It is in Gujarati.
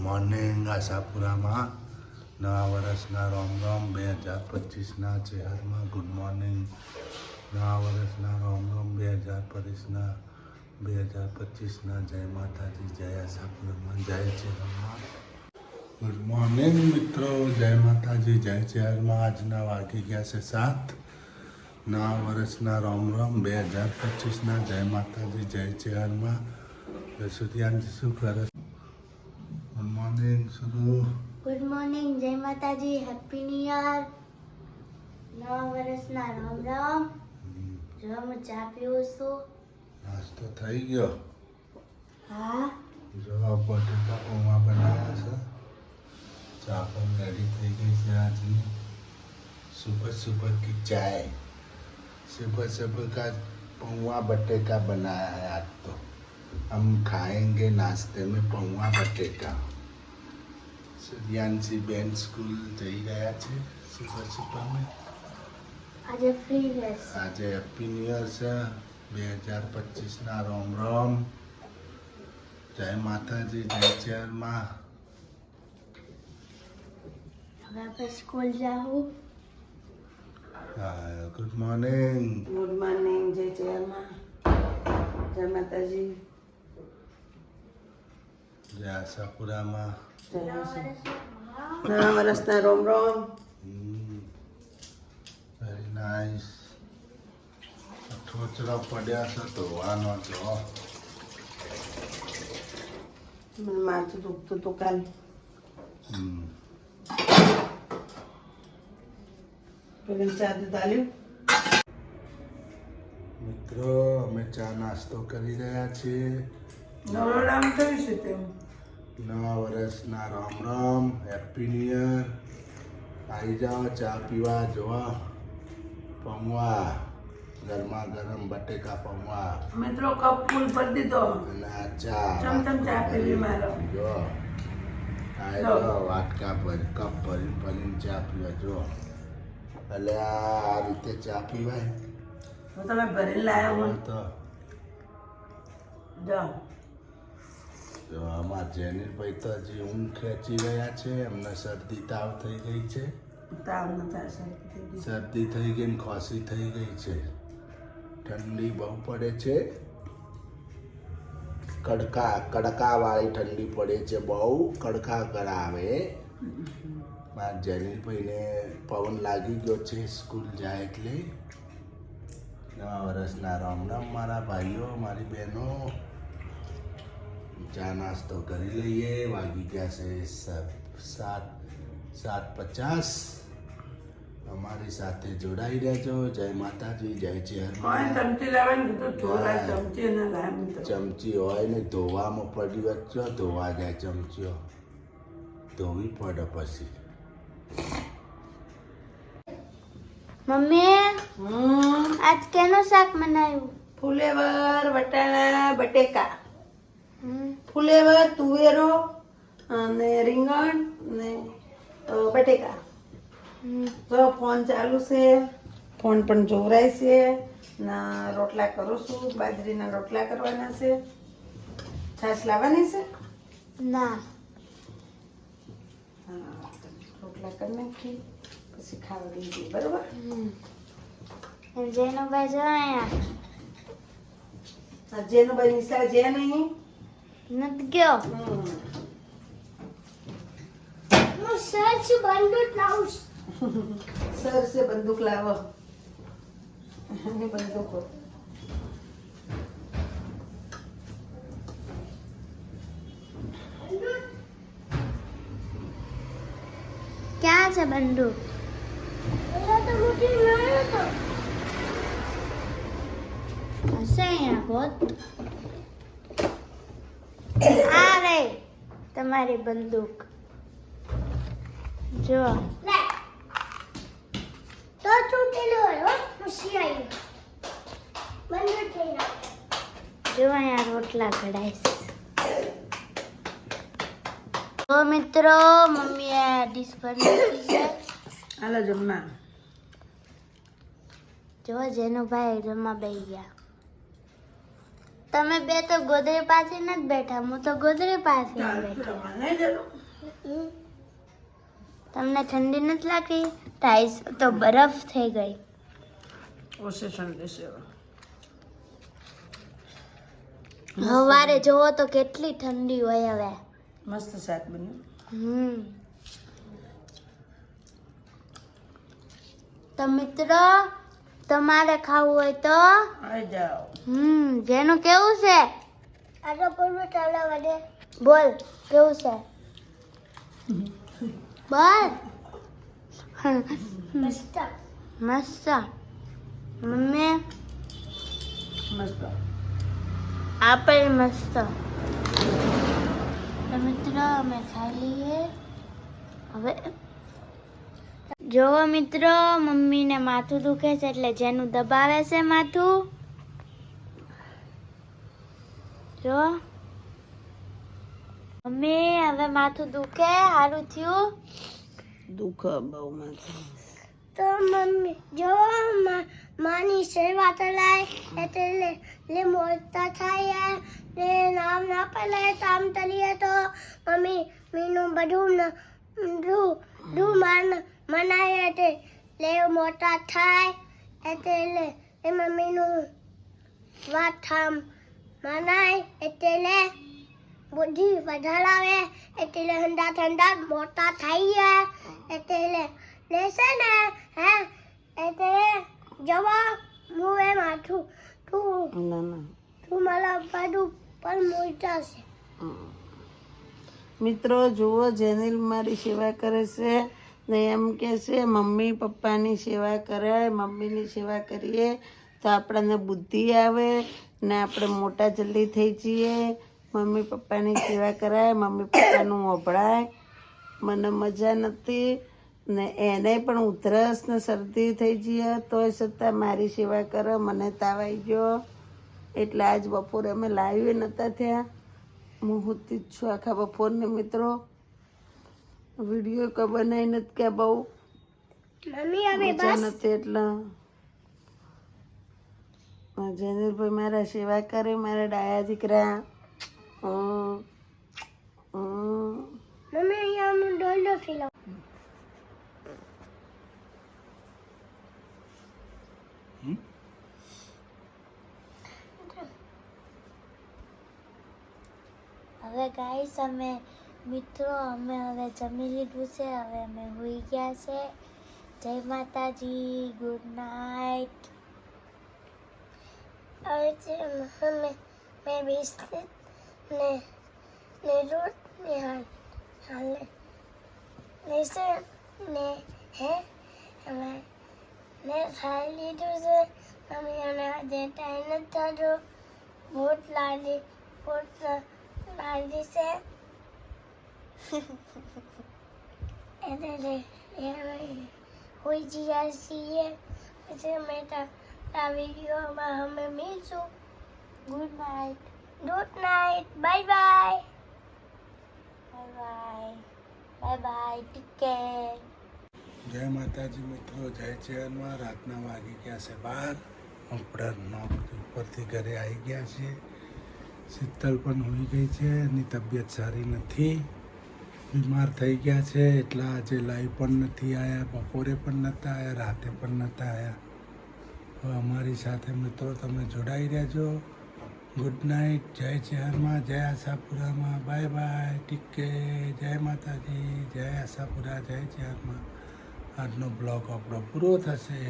મોર્નિંગ આશાપુરામાં નવા વર્ષના રોમ રોમ 2025ના ચહેરમાં ગુડ મોર્નિંગ. નવા વર્ષના રોમ રોમ 2025ના જય માતાજી, જય આશાપુરામાં, જય ચહેરમાં. ગુડ મોર્નિંગ મિત્રો, જય માતાજી, જય ચહેરમાં. આજના વાગી ગયા છે 7. નવા વર્ષના રોમ રોમ 2025ના જય માતાજી, જય ચહેરમાં. સુધિયાનજી શું કરે? ગુડ મોર્નિંગ સુરુ. ગુડ મોર્નિંગ, જય માતાજી, હેપી ન્યુ યર. નવા વર્ષના રામ રામ. જો હું ચા પીવું છું. નાસ્તો થઈ ગયો? હા. જો બટેટા પૌવા બનાવ્યા છે. ચા પણ રેડી થઈ ગઈ છે. આજની सुबह सुबह की चाय, सुबह सुबह का पौवा बटेका बनाया है आज तो. हम खाएंगे नाश्ते में पौवा बटेका. सुधियांशी बेन स्कूल જઈ ગયા છે સુબહ સુબહ में. આજે ફ્રી રહેશે. આજે હેપી ન્યુ યર છે 2025ના રોમ રોમ. જય માતાજી, જય ચેરમાં. હવે આપણે સ્કૂલ જાવું. Good morning. ગુડ મોર્નિંગ, જય ચેરમાં, જય માતાજી, જય આશાપુરામાં. નવા વર્ષના રોમ રોમ. Very nice. ઠોચરા પડ્યા છે તો વાનો જો. મને માથું દુખતું હતું કાલ. પેલી ચા દૂધ આલ્યું. મિત્રો, અમે ચા નાસ્તો કરી રહ્યા છીએ. નવરામ થયું છે તેમ. નવા વર્ષના Ram Ram, happy new year. આવી જાઓ ચા પીવા. જોવા પૌવા, ગરમા ગરમ બટેકા પૌવા મિત્રો કપ ફૂલ ભરી દીધો. અને આ ચા. ચમચમ ચા પીવી મારો. જો આ જો વાટકા ભરી કપ ભરી ભરીને ચા પીવા. જો એટલે આ રીતે ચા પીવાય. હું તમે ભરીને લાવ્યા હોય તો જાઓ. જો અમારા જેનીલભાઈ તો હજી ઊંઘ ખેંચી રહ્યા છે. એમને શરદી તાવ થઈ ગઈ છે. તાવ ન થાય. શરદી થઈ ગઈ ને ખોસી થઈ ગઈ છે. ઠંડી બહુ પડે છે. કડકા વાળી ઠંડી પડે છે. બહુ કડકા કરાવે. મારા જેનીલભાઈને પવન લાગી ગયો છે સ્કૂલ જાય એટલે. નવા વર્ષના રામ રામ મારા ભાઈઓ, મારી બહેનો. ચા નાસ્તો કરી લઈએ. વાગી ગયા છે 7:50. અમારી સાથે જોડાઈ રહેજો. જય માતાજી, જય ચેરમાં. ચમચી લાવવાની કીધું. થોડા ચમચી ના લાવ્યા. ચમચી હોય ને ધોવામાં પડી વચ્ચે ધોવા જાય. ચમચીઓ ધોવી પડે પછી. મમ્મી, આજ કેનું શાક બનાવ્યું? ફુલેવર, વટાણા, બટેકા. ફુલેવર, તુવેરો અને રીંગણ ને બટેકા. તો ફોન ચાલુ છે. ફોન પણ જોવરાય છે. ના રોટલા કરું છું. બાજરીના રોટલા કરવાના છે. છાશ લાવવાની છે. ના. હા, રોટલા કરી નાખી પછી ખાવા દઈએ. બરોબર. જેનો ભાઈ જો અહીંયા જેનો ભાઈ નિશા જે નહીં નથી ગયો. હું સર્ચ બંદૂક લાવું. સર સે બંદૂક લાવો. એની બંદૂકો ક્યાં છે બંદૂક? હશે અહીંયા હોત. આ રે તમારી બંદૂક. જો તો તૂટેલો હોય. હોશિયારી બંદૂક થઈ ગયો. જો અહીંયા રોટલા ઘડાય છે. તો મિત્રો, મમ્મીએ ડીશ ભરી નાખી છે. હાલો જમવા. જો જેનો ભાઈ જમવા બેસી ગયા. તમે બે તો ગોદડી પાસે નથી બેઠા, હું તો ગોદડી પાસે બેઠી. તમને ઠંડી નથી લાગતી? ટાઈસ તો બરફ થઈ ગઈ. ઓછી ઠંડી છે સવારે જોવો તો કેટલી ઠંડી હોય હવે. મસ્ત શાક બન્યું. તો મિત્રો તમારે ખાવું હોય તો આવી જાઓ. જેનું કેવું છે? આટલો પૂર્વ ચાવડા વધે. બોલ કેવું છે? બોલ. મસ્ત મસ્ત. મમ્મી મસ્ત. આપેલ મસ્ત. તો મિત્રો અમે ખાઈ લઈએ હવે. જો મિત્રો મમ્મીને માથું દુખે છે એટલે જેનું દબાવે છે માથું. જો મમ્મી હવે માથું દુખે, સારું થયું? દુઃખ બહુ માથું. તો મમ્મી જો માની સેવા તલાય એટલે લે મોટા થાય ને નામ ના પડે તામ તલીએ તો મમ્મી મીનું બધું રૂ માન મનાય તે લે મોટા થાય એટલે એ મમ્મીનું વાત થામ મનાય એટલે બુદ્ધિ વધારાવે એટલે ઠંડા મોટા થઈ ગયા એટલે લેશે ને હે એટલે જવા હું એ માથું ના ના તું મારા બધું પણ મોટા છે. મિત્રો જુઓ, જેનિલ મારી સેવા કરે છે ને એમ કે છે મમ્મી પપ્પાની સેવા કરાય, મમ્મીની સેવા કરીએ તો આપણને બુદ્ધિ આવે ને આપણે મોટા જલ્દી થઈ જઈએ. મમ્મી પપ્પાની સેવા કરાય, મમ્મી પપ્પાનું વભળાય. મને મજા નથી ને એને પણ ઉધરસ ને શરદી થઈ જઈએ તોય છતાં મારી સેવા કરે. મને તાવ આવી ગયો એટલે આજ બપોરે અમે લાઈવ નહોતા થયા. હું હોતી જ છું આખા બપોરને મિત્રો. વિડીયો કોઈ બનાવી નથી કે બહુ મમ્મી હવે મજા બસ નથી એટલે જેનિલભાઈ મારા સેવા કરે, મારા ડાયા દીકરા. મમ્મી અહીંયા હું ડોલો ફીલાવ. હવે ગાઈસ અમે મિત્રો અમે હવે જમી લીધું છે, હવે અમે હોઈ ગયા છે. જય માતાજી, ગુડ નાઇટ. હવે છે અમે મેં બિસ્કિટ ને દૂધ ને હાલે લેશે ને હે અમે મેં ખાઈ લીધું છે. અમે અને આજે ટાઈમ નથી થતો. ભૂખ લાગી છે એટલે હોઈ ગયા છીએ. પછી અમે આ વિડીયોમાં અમે મળીશું. Good night, good night, bye bye, bye bye, bye bye, take care. જય માતાજી મિત્રો, જય ચેરમાં. રાતના વાગી ગયા છે 12. આપણે ઉપરથી ઘરે આવી ગયા છીએ. શીતલ પણ હોઈ ગઈ છે, એની તબિયત સારી નથી, બીમાર થઈ ગયા છે એટલે આજે લાઈવ પણ નથી આવ્યા, બપોરે પણ નહોતા આવ્યા, રાતે પણ નહોતા આવ્યા. હવે અમારી સાથે મિત્રો તમે જોડાઈ રહેજો. ગુડ નાઇટ, જય ચેરમાં, જય આશાપુરામાં, બાય બાય, ટેક કેર. જય માતાજી, જય આશાપુરા, જય ચેરમાં. આજનો બ્લોગ આપણો પૂરો થશે.